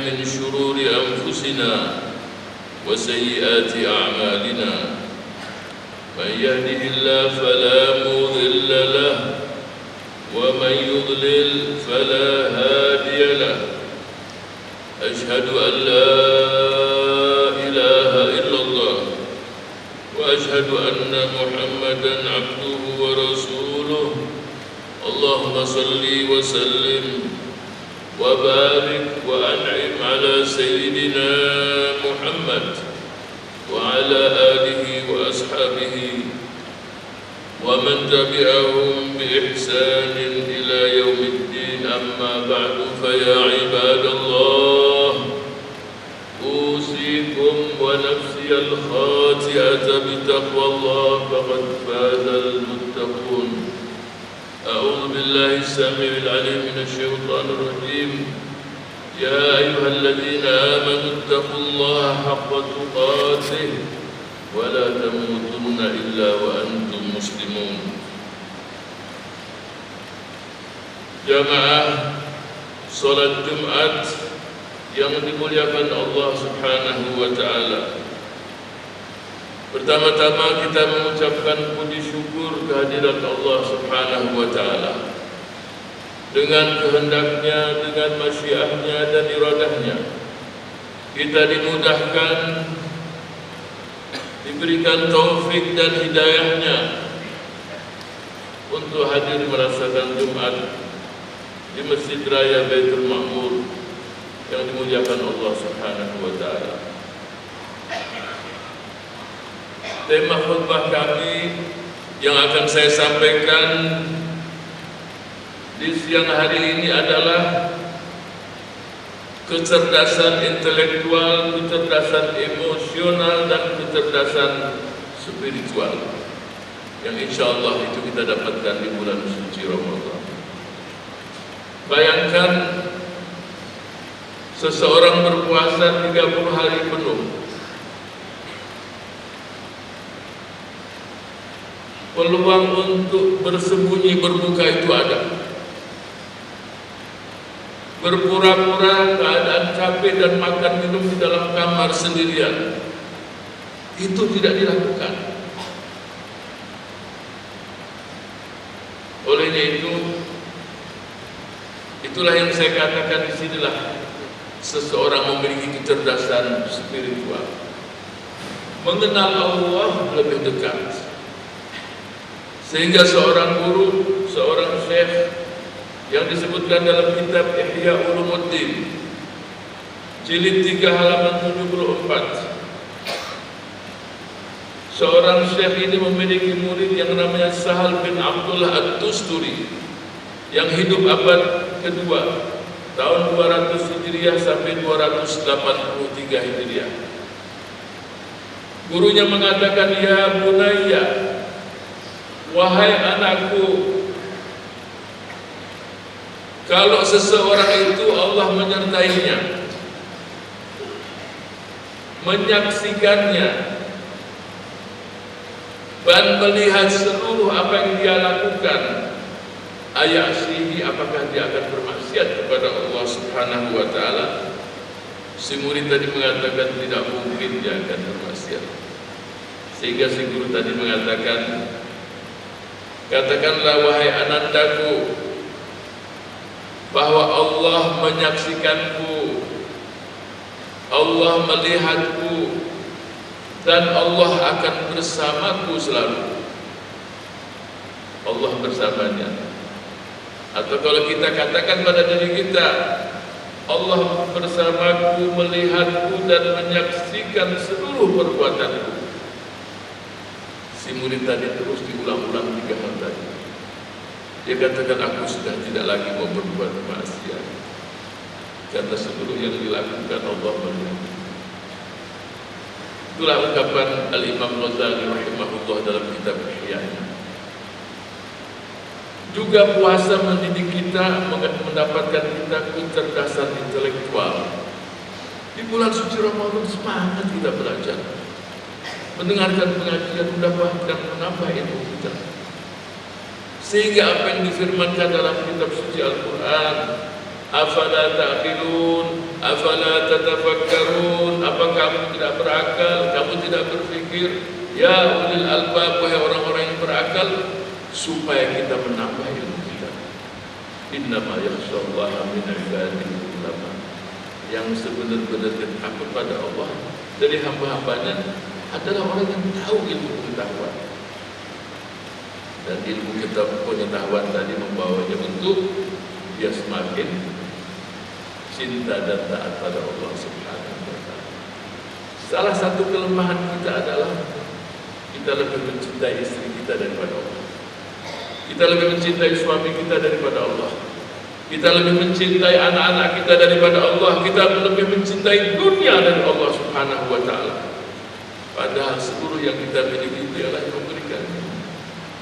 من شرور أنفسنا وسيئات أعمالنا من يهده الله فلا مضل له ومن يضلل فلا هادي له أشهد أن لا إله إلا الله وأشهد أن محمدا عبده ورسوله اللهم صل وسلم وبارك وأنعم على سيدنا محمد وعلى آله وأصحابه ومن تبعهم بإحسان إلى يوم الدين أما بعد فيا عباد الله أوصيكم ونفسي الخاطئة بتقوى الله فقد فاز المتقون. أعوذ بالله السميع العليم من الشيطان الرجيم. يا أيها الذين آمنوا اتقوا الله حق تقاته ولا تموتن إلا وأنتم مسلمون. Jamaah salat Jumat yang dimuliakan Allah Subhanahu wa taala. Pertama-tama kita mengucapkan puji syukur kehadirat Allah Subhanahu wa taala. Dengan kehendaknya, dengan masyiahnya dan iradahnya, kita dimudahkan, diberikan taufik dan hidayahnya untuk hadir merasakan Jumat di Masjid Raya Baitul Ma'mur yang dimuliakan Allah Subhanahu wa taala. Tema khutbah kami yang akan saya sampaikan di siang hari ini adalah kecerdasan intelektual, kecerdasan emosional, dan kecerdasan spiritual yang insya Allah itu kita dapatkan di bulan suci Ramadan. Bayangkan seseorang berpuasa 30 hari penuh, peluang untuk bersembunyi berbuka itu ada. Berpura-pura keadaan capek dan makan minum di dalam kamar sendirian, itu tidak dilakukan. Olehnya itulah yang saya katakan di sinilah seseorang memiliki kecerdasan spiritual, mengenal Allah lebih dekat. Sehingga seorang guru, seorang syekh yang disebutkan dalam kitab Ihya Ulumuddin jilid 3 halaman 74, seorang syekh ini memiliki murid yang namanya Sahal bin Abdullah At-Tusturi yang hidup abad kedua, tahun 200 Hijriah sampai 283 Hijriah. Gurunya mengatakan, ya bunayya, wahai anakku, kalau seseorang itu Allah menyertainya, menyaksikannya, dan melihat seluruh apa yang dia lakukan, ayasihi, apakah dia akan bermaksiat kepada Allah Subhanahu wa taala? Si murid tadi mengatakan tidak mungkin dia akan bermaksiat. Sehingga si guru tadi mengatakan, katakanlah wahai anandaku, bahwa Allah menyaksikanku, Allah melihatku, dan Allah akan bersamaku selalu. Allah bersamanya. Atau kalau kita katakan pada diri kita, Allah bersamaku, melihatku, dan menyaksikan seluruh perbuatanku. Si murid tadi terus diulang-ulang 3 hal tadi. Dia katakan, aku sudah tidak lagi mau berbuat maksiat karena seluruh yang dilakukan Allah melihat. Itulah ungkapan Al-Imam Ghazali rahimahullah dalam kitab Ihya'nya. Juga puasa mendidik kita, mendapatkan kita kecerdasan intelektual. Di bulan suci Ramadan semangat kita belajar, mendengarkan pengajian, mendapatkan menambah ilmu kita. Sehingga apa yang difirmankan dalam kitab suci Al-Quran, afala ta'qilun, Afala tatafakkarun, apa kamu tidak berakal, kamu tidak berpikir? Ya ulil albab, wahai orang-orang yang berakal, supaya kita menambah ilmu kita. Innama yakhshallaha min ibadihi ulama. Yang sebenar-benar takut pada Allah dari hamba-hambanya adalah orang yang tahu ilmu pengetahuan. Dan ilmu pengetahuan tadi membawanya untuk dia semakin cinta dan taat pada Allah Subhanahu wa ta'ala. Salah satu kelemahan kita adalah kita lebih mencintai istri kita daripada Allah. Kita lebih mencintai suami kita daripada Allah. Kita lebih mencintai anak-anak kita daripada Allah. Kita lebih mencintai dunia dari Allah Subhanahu wa ta'ala. Padahal seluruh yang kita miliki Dialah yang memberikannya.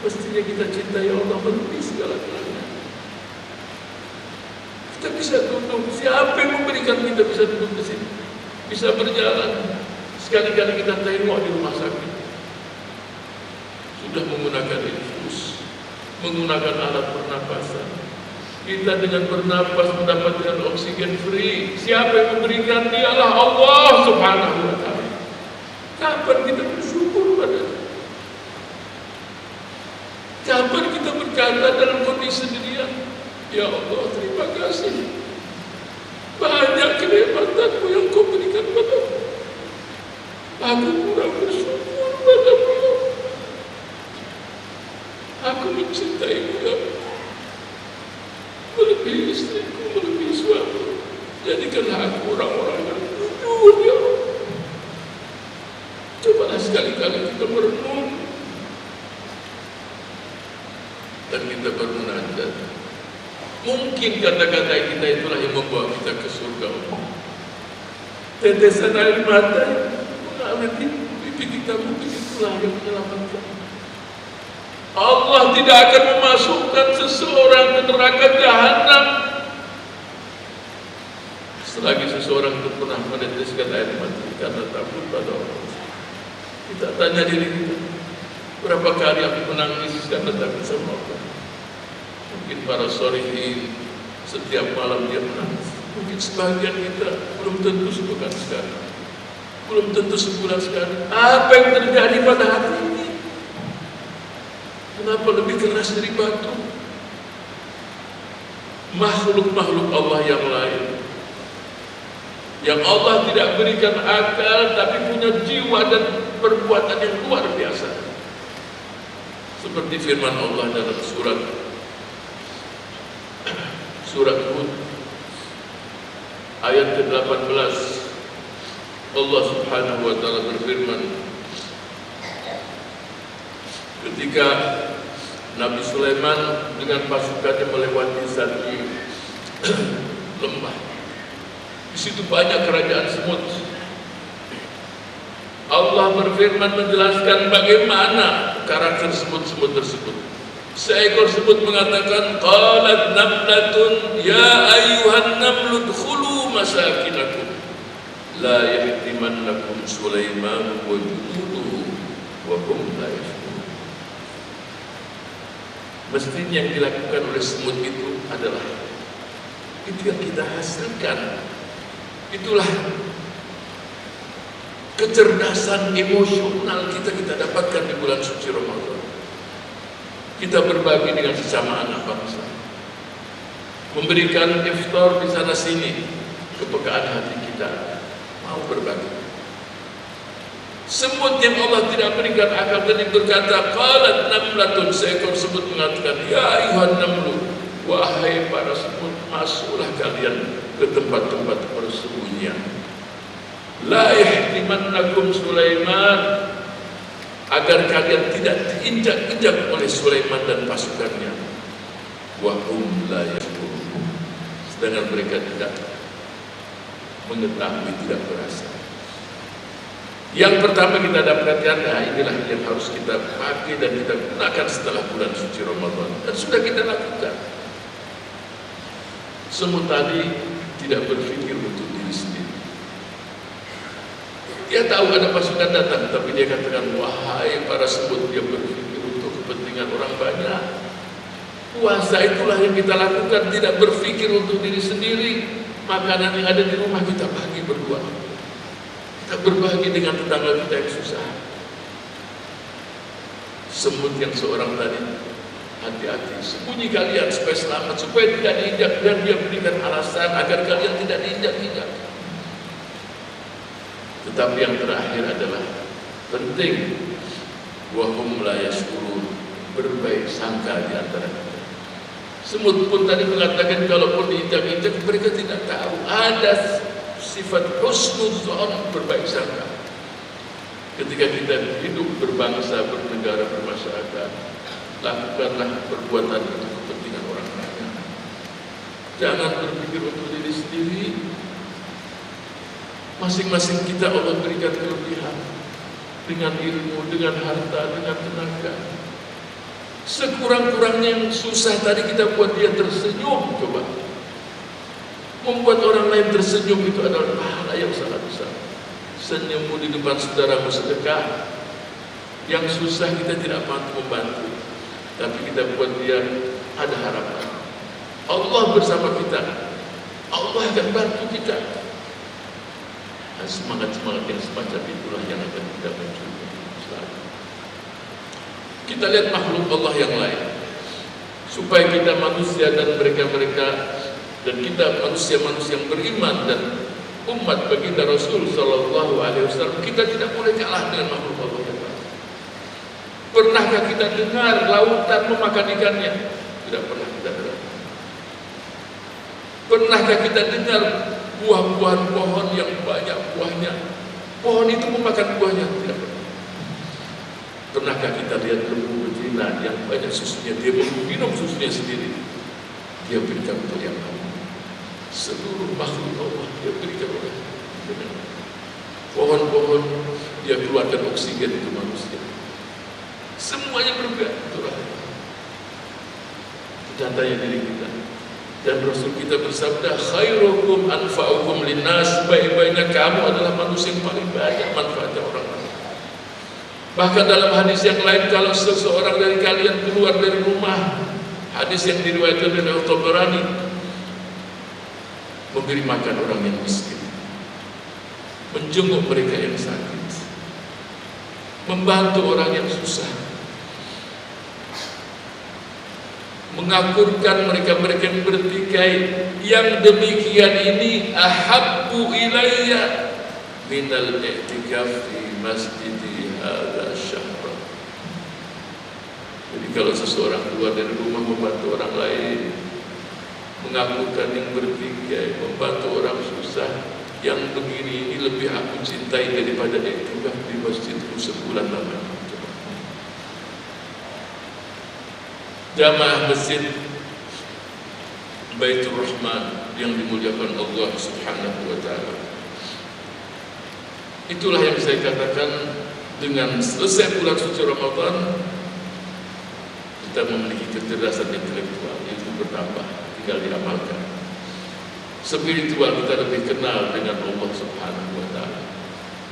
Mestinya kita cintai Allah melebihi segala-galanya. Kita bisa duduk, siapa yang memberikan kita bisa duduk di sini, bisa berjalan. Sekali-kali kita tengok di rumah sakit, sudah menggunakan infus, menggunakan alat pernapasan. Kita dengan bernapas mendapatkan oksigen free. Siapa yang memberikan? Dialah Allah Subhanahu wa ta'ala. Kapan kita bersyukur padanya? Kapan kita berkata dalam kondisi sendirian, ya Allah, terima kasih. Banyak kenikmatanmu yang kau berikan padaku. Aku kurang bersyukur padamu. Aku mencintaimu ya Allah. Melebihi istriku, melebihi suami. Jadikanlah aku orang-orang yang jujur ya Allah. Cobalah sekali-kali kita merenung dan kita bermunajat. Mungkin kata-kata kita itulah yang membawa kita ke surga. Tetesan air mata yang mengalir di pipi kita, mungkin itulah yang menyelamatkan. Allah tidak akan memasukkan seseorang ke neraka jahanam selagi seseorang itu pernah meneteskan air mata karena takut pada Allah. Kita tanya diri kita, berapa kali aku menangis karena takut sama Allah? Mungkin para sholihin setiap malam dia menangis. Mungkin sebagian kita belum tentu sepekan sekali, belum tentu sebulan sekali. Apa yang terjadi pada hati ini? Kenapa lebih keras dari batu? Makhluk-makhluk Allah yang lain, yang Allah tidak berikan akal tapi punya jiwa dan perbuatan yang luar biasa. Seperti firman Allah dalam Surat Hud ayat ke-18, Allah Subhanahu wa ta'ala berfirman ketika Nabi Sulaiman dengan pasukannya melewati satu lembah. Di situ banyak kerajaan semut. Allah berfirman menjelaskan bagaimana karakter semut-semut tersebut. Seekor semut mengatakan, qalat namlatun ya ayyuhan namlu dkhulu masakinakum la yahtimannakum Sulaiman wa junuduhu wa hum la yashkurun. Mestinya yang dilakukan oleh semut itu adalah itu yang kita hasilkan. Itulah kecerdasan emosional kita dapatkan di bulan suci Ramadan. Kita berbagi dengan sesama anak bangsa, memberikan iftar di sana sini, kepekaan hati kita mau berbagi. Semut yang Allah tidak berikan akal tadi berkata, qalat namlatun, seekor semut mengatakan, ya ayuhan namlu, wahai para semut, masuklah kalian ke tempat-tempat persembunyian. La yahtimannakum Sulaiman, agar kalian tidak diinjak-injak oleh Sulaiman dan pasukannya. Wa hum la yashkurun, sedangkan mereka tidak mengetahui, tidak merasa. Yang pertama kita dapatkan, inilah yang harus kita pakai dan kita gunakan setelah bulan suci Ramadan, dan sudah kita lakukan. Semut tadi tidak berpikir untuk diri sendiri. Dia tahu ada pasukan datang, tapi dia katakan, wahai para semut, dia berpikir untuk kepentingan orang banyak. Puasa itulah yang kita lakukan, tidak berpikir untuk diri sendiri. Makanan yang ada di rumah kita bagi berdua. Kita berbagi dengan tetangga kita yang susah. Semut yang seorang tadi, hati-hati, sembunyi kalian supaya selamat, supaya tidak diinjak, dan dia berikan alasan agar kalian tidak diinjak-injak. Tetapi yang terakhir adalah penting, wahum la yashkurun, berbaik sangka di antara kita. Semut pun tadi mengatakan kalaupun diinjak-injak mereka tidak tahu. Ada sifat husnudzon, berbaik sangka. Ketika kita hidup berbangsa, bernegara, bermasyarakat, lakukanlah perbuatan untuk kepentingan orang lain. Jangan berpikir untuk diri sendiri. Masing-masing kita Allah berikan kelebihan dengan ilmu, dengan harta, dengan tenaga. Sekurang-kurangnya yang susah tadi kita buat dia tersenyum. Coba membuat orang lain tersenyum itu adalah pahala yang sangat besar. Senyummu di depan saudaramu sedekah. Yang susah kita tidak mampu membantu, tapi kita buat dia ada harapan. Allah bersama kita, Allah akan bantu kita. Semangat-semangat yang semacam itulah yang akan kita mencoba selalu. Kita lihat makhluk Allah yang lain, supaya kita manusia dan mereka-mereka, dan kita manusia-manusia yang beriman dan umat baginda Rasul Sallallahu Alaihi Wasallam, kita tidak boleh kalah dengan makhluk Allah yang lain. Pernahkah kita dengar lautan memakan ikannya? Tidak pernah kita dengar. Pernahkah kita dengar buah-buahan pohon yang banyak buahnya, pohon itu memakan buahnya? Tidak pernah. Pernahkah kita lihat lembu betina yang banyak susunya, dia minum susunya sendiri, dia berikan untuk yang lain. Seluruh makhluk Allah dia berikan oleh pohon-pohon, dia keluarkan oksigen untuk manusia. Semuanya berbeda. Contohnya diri kita. Dan Rasul kita bersabda, khairukum anfa'ukum linnas, baik-baiknya kamu adalah manusia yang paling banyak manfaatnya orang lain. Bahkan dalam hadis yang lain, kalau seseorang dari kalian keluar dari rumah, hadis yang diriwayatkan oleh Al-Tabarani, memberi makan orang yang miskin, menjenguk mereka yang sakit, membantu orang yang susah, mengakurkan mereka-mereka yang bertikai, yang demikian ini ahabbu ilayya minal i'tikaf fi masjidi hadza syahr. Jadi kalau seseorang keluar dari rumah membantu orang lain, mengakurkan yang bertikai, membantu orang susah, yang begini ini lebih aku cintai daripada i'tikaf di masjidku sebulan lamanya. Jamaah masjid Baitur Rahman yang dimuliakan Allah Subhanahu wa taala. Itulah yang saya katakan, dengan selesai bulan suci Ramadan kita memiliki kecerdasan intelektual, itu bertambah, tinggal diamalkan. Spiritual kita lebih kenal dengan Allah Subhanahu wa taala.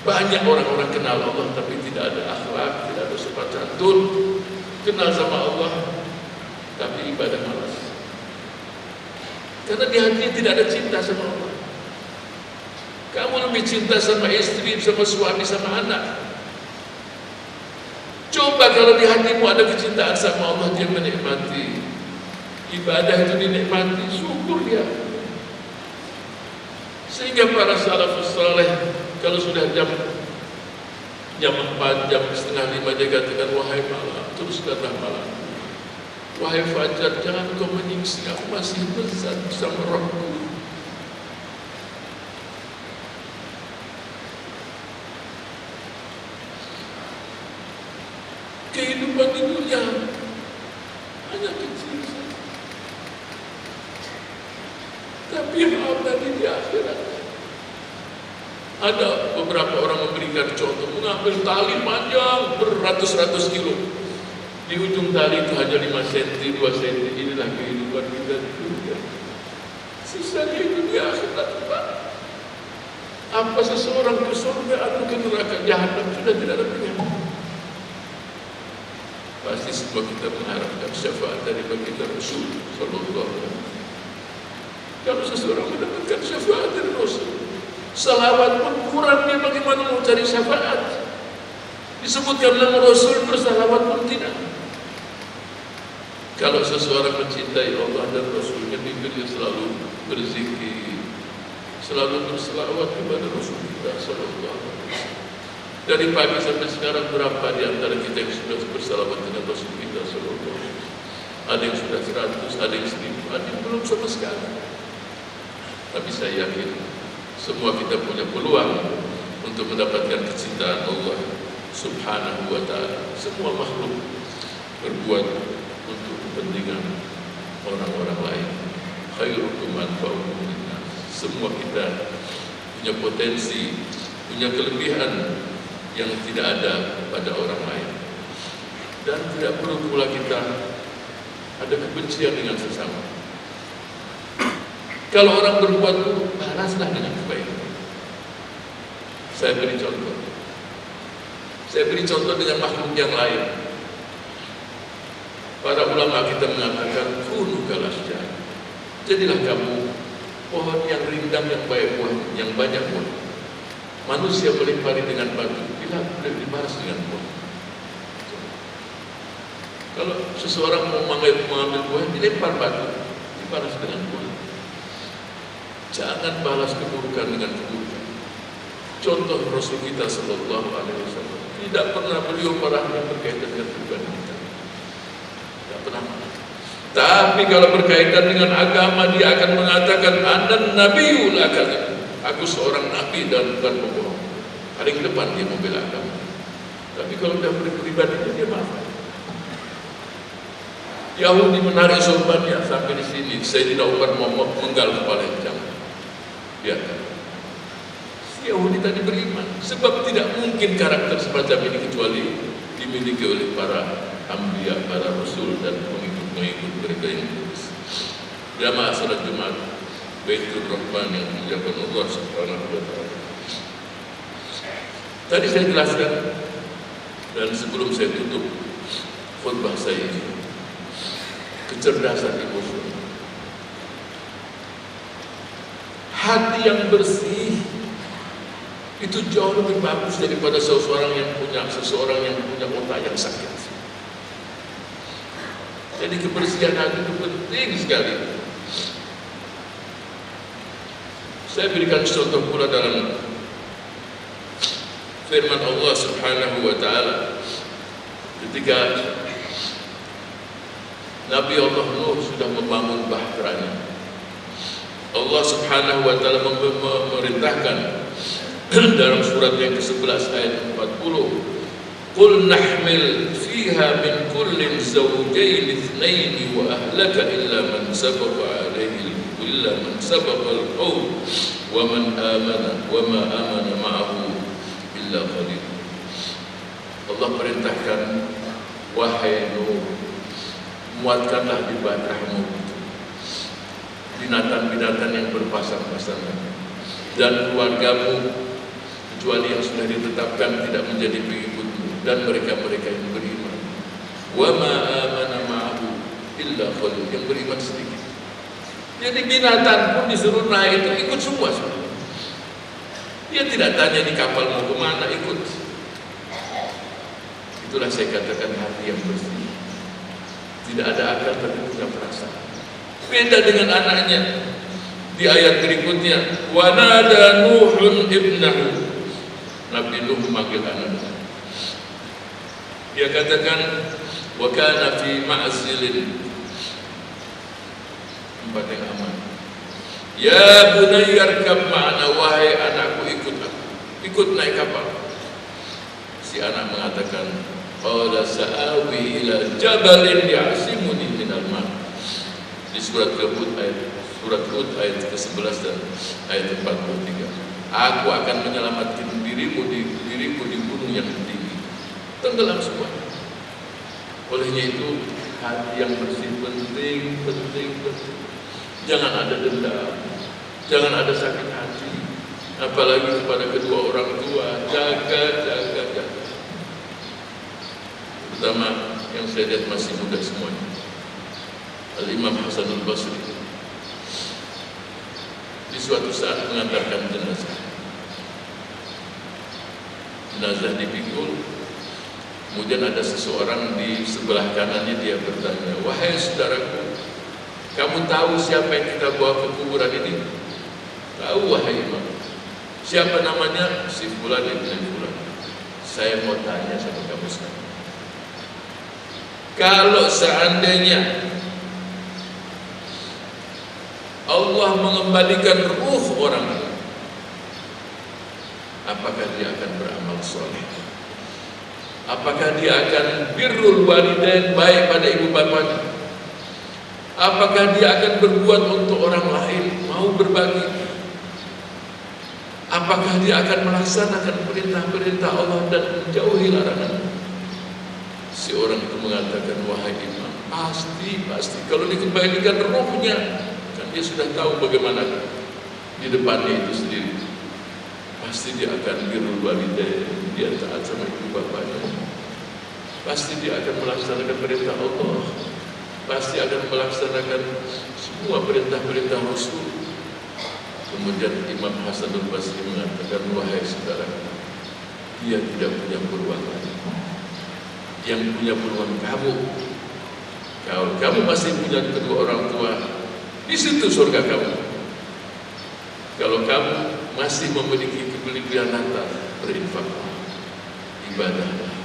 Banyak orang-orang kenal Allah tapi tidak ada akhlak, tidak ada sopan santun, kenal sama Allah tapi ibadah malas. Karena di hatinya tidak ada cinta sama Allah. Kamu lebih cinta sama istri, sama suami, sama anak. Coba kalau di hatimu ada kecintaan sama Allah, dia menikmati. Ibadah itu dinikmati, syukur dia. Sehingga para salafus saleh kalau sudah jam 4, jam setengah 5 dia katakan, wahai malam, teruskanlah malam. Wahai fajar, jangan kau menyingsing, aku masih lezat bersama Rabbku. Kehidupan di dunia hanya kecil saja, tapi abadi di akhirat. Ada beberapa orang memberikan contoh, mengambil tali panjang beratus-ratus kilo. Di ujung tali itu hanya 5 cm, 2 cm. Inilah kehidupan kita di dunia. Sisanya itu di akhirat. Apa seseorang ke surga atau ke neraka jahanam sudah tidak ada pilihan. Pasti semua kita mengharapkan syafaat dari baginda Rasul Sallallahu Alaihi Wasallam. kalau seseorang mendapatkan syafaat dari Rasul, salawat pun kurang, dia bagaimana mau cari syafaat? Disebutkan nama Rasul, bersalawat pun tidak. Kalau seseorang mencintai Allah dan Rasulnya, dia selalu berzikir, selalu berselawat kepada Rasul kita sallallahu alaihi wasallam. Dari pagi sampai sekarang berapa di antara kita yang sudah bersalawat dengan Rasul kita sallallahu alaihi wasallam? Ada yang sudah 100, ada yang 1000, ada yang belum sama sekali. Tapi saya yakin semua kita punya peluang untuk mendapatkan kecintaan Allah Subhanahu wa ta'ala. Semua makhluk berbuat untuk kepentingan orang-orang lain. Khairukum anfa'ukum linnas. Semua kita punya potensi, punya kelebihan yang tidak ada pada orang lain. Dan tidak perlu pula kita ada kebencian dengan sesama. Kalau orang berbuat buruk, balaslah dengan kebaikan. Saya beri contoh. Saya beri contoh dengan makhluk yang lain. Para ulama kita mengatakan, kunu kalasjar. Jadilah kamu pohon yang rindang, yang baik buah, yang banyak buah. Manusia melempari dengan batu, bila dibalas dengan buah. Kalau seseorang mau mengambil buah, dilempar batu, dibalas dengan buah. Jangan balas keburukan dengan keburukan. Contoh Rasul kita sallallahu alaihi wasallam, tidak pernah beliau marahnya berkaitan dengan pribadi kita. Tidak pernah. Tapi kalau berkaitan dengan agama, dia akan mengatakan, anan nabiyul akadzib. Aku seorang nabi dan bukan pembohong. Paling depan dia membela agama. Tapi kalau sudah berpribadinya, dia marah. Yahudi menarik sorbannya sampai di sini. Sayyidina Umar mau menggal kepala yang jangan. Biarkan. Si Yahudi tadi beriman, sebab tidak mungkin karakter semacam ini kecuali dimiliki oleh para anbiya, para rasul dan pengikut-pengikut mereka yang lurus. Jamaah salat Jumat Baitur Rahman yang dimuliakan Allah Subhanahu wa ta'ala. Tadi saya jelaskan, dan sebelum saya tutup khutbah saya ini, kecerdasan emosional. Hati yang bersih itu jauh lebih bagus daripada seseorang yang punya otak yang sakit. Jadi kebersihan hati itu penting sekali. Saya berikan contoh pula dalam firman Allah Subhanahu wa ta'ala ketika Nabi Allah Nuh sudah membangun bahteranya. Allah Subhanahu wa ta'ala memerintahkan dalam surat yang ke-11 ayat 40, Qul nahmil fiha min kullin zawjayn ithnain wa ahlaka illa man sabaqa al-qawl wa man amana wa ma amana ma'ahu illa qalil. Allah perintahkan, wahai Nuh, muatkanlah di bahteramu binatang-binatang yang berpasang-pasangan dan keluargamu kecuali yang sudah ditetapkan tidak menjadi pengikutmu dan mereka-mereka yang beriman. Wa ma amana ma'ahu illa qalil, yang beriman sedikit. Jadi binatang pun disuruh naik itu ikut semua sebenarnya. Dia tidak tanya di kapal mau kemana, ikut. Itulah saya katakan hati yang bersih. Tidak ada akal tapi punya perasaan. Beda dengan anaknya. Di ayat berikutnya, wa nada Nuhun ibnahu. Nabi Nuh memanggil anaknya. Dia katakan, wa kana fi ma'zilin, tempat yang aman. Ya bunayya arkab ma'ana, wahai anakku ikut aku, ikut naik kapal. Si anak mengatakan, qala sa'awi ila jabalin ya'simuni minal ma'. Di surat Hud ayat ke-11 dan ayat 43. Aku akan menyelamatkan dirimu di gunung yang tinggi. Tenggelam semuanya. Olehnya itu hati yang bersih penting. Jangan ada dendam, jangan ada sakit hati, apalagi kepada kedua orang tua. Jaga. Terutama yang saya lihat masih muda semuanya. Al-Imam Hasanul Basri di suatu saat mengantarkan jenazah. Jenazah dipikul, kemudian ada seseorang di sebelah kanannya, dia bertanya, "Wahai saudaraku, kamu tahu siapa yang kita bawa ke kuburan ini?" "Tahu wahai imam." "Siapa namanya?" "Si fulan ibn fulan." "Saya mau tanya sama kamu sekarang, kalau seandainya Allah mengembalikan ruh orang itu, apakah dia akan beramal soleh? Apakah dia akan birrul walidain, baik pada ibu bapanya? Apakah dia akan berbuat untuk orang lain, mau berbagi? Apakah dia akan melaksanakan perintah-perintah Allah dan menjauhi larangan?" Si orang itu mengatakan, "Wahai imam, pasti kalau dikembalikan ruhnya, kan dia sudah tahu bagaimana di depannya itu sendiri. Pasti dia akan birrul walidain, dia taat sama ibu bapanya. Pasti dia akan melaksanakan perintah Allah, pasti akan melaksanakan semua perintah-perintah Rasul." Kemudian Imam Hasanul Basri mengatakan, "Wahai saudara, dia tidak punya peluang lagi. Yang punya peluang kamu. Kalau kamu masih punya kedua orang tua, di situ surga kamu. Kalau kamu masih memiliki kelebihan harta, berinfaklah, ibadahlah,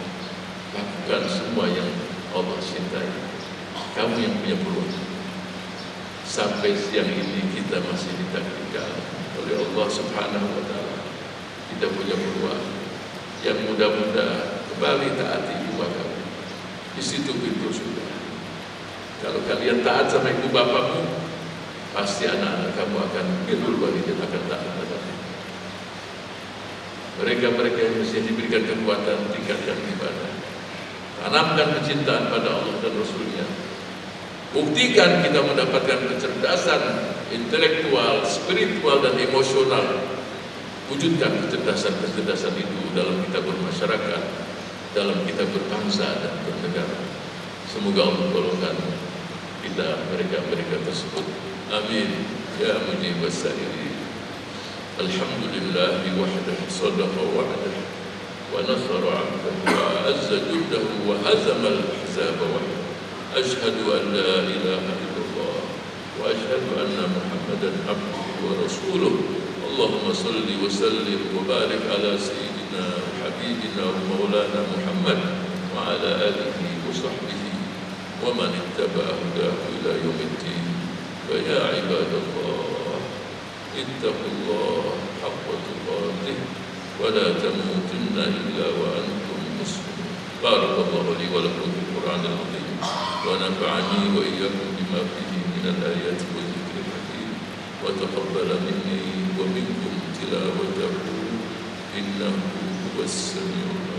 lakukan semua yang Allah cintai. Kamu yang punya peluang." Sampai siang ini kita masih ditakdirkan oleh Allah Subhanahu wa Ta'ala, kita punya peluang. Yang muda-muda kembali taati ibu bapak. Di situ pintu surga. Kalau kalian taat sama ibu bapakmu, pasti anak-anak kamu akan birrul walidain, akan taat kepada mereka yang mesti diberikan kekuatan, tingkatkan ibadah, tanamkan kecintaan pada Allah dan Rasulnya. Buktikan kita mendapatkan kecerdasan intelektual, spiritual, dan emosional. Wujudkan kecerdasan itu dalam kita bermasyarakat, dalam kita berbangsa dan bernegara. Semoga Allah golongkan kita mereka tersebut. Amin. Ya mujibas sa'ilin. Alhamdulillahi wahdahu sadaqa wa'adahu wa nasara 'abdahu wa azza juddahu wa hazama al-ahzaba wahdahu. أشهد أن لا إله إلا الله وأشهد أن محمدا عبده ورسوله. اللهم صل وسلم وبارك على سيدنا وحبيبنا ومولانا محمد وعلى آله وصحبه ومن اتبع هداه إلى يوم الدين. فيا عباد الله اتقوا الله حق تقاته ولا تموتن إلا وأنتم مسلمون. بارك الله لي ولكم في القرآن العظيم ونفعني وإياكم بما فيه من الآيات والذكر الحكيم وتقبل مني ومنكم تلاوته إنه هو السميع العليم.